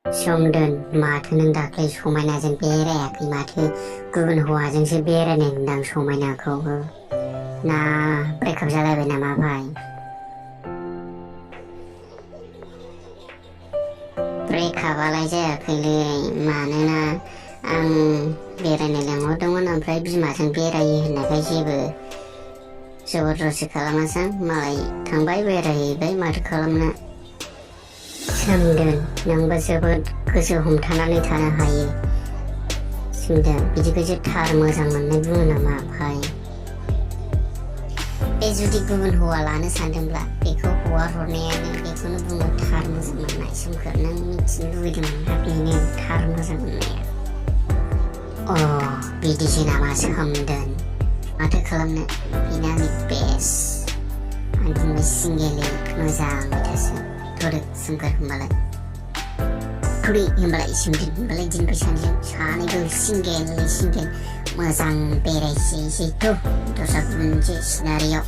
सोमदोन माथो नों दाख्लै समायनाजों बेरायाखै माथो गुबुन हौवाजोंसो बेरायनाय नुदां समायनाखौबो ना ब्रेकआप जालायबाय नामा भाइ ब्रेकआपआलाय जायाखैलै मानोना आं बेरायनो लेंहरदोंमोन ओमफ्राय बिमाजों बेरायो होननायखाय जेबो जबरदस्ति खालामासां मालाय थांबाय बेरायहैबाय माथो खालामनो सोमदोन नोंबो जोबोद गोसो हमथानानै थानो हायो सोमदोन बिदिखौसो थार मोजां मोननाय बुङो नामा भाइ बे जुदि गुबुन हौवा लानो सानदोंब्ला बेखौ हौवा हरनायानो बेखौनो बुङो थार मोजां मोननाय सोमखोर नों मिथिनो लुबैदोंमोन दा बेनो थार मोजां मोननाया बिदिसो नामा सोमदोन माथो खालामनो बेनो आंनि बेस्ट आं बुंबाय सिंगेलै मोजां थासो थुदो सोमखोर होमबालाय थुदो होमबालाय सोमदोन होमबालाय दिनखौ सानैबो सिंगेल मोजां बेरायसैसै दस्रा गुबुन मोनसे सिनारियाव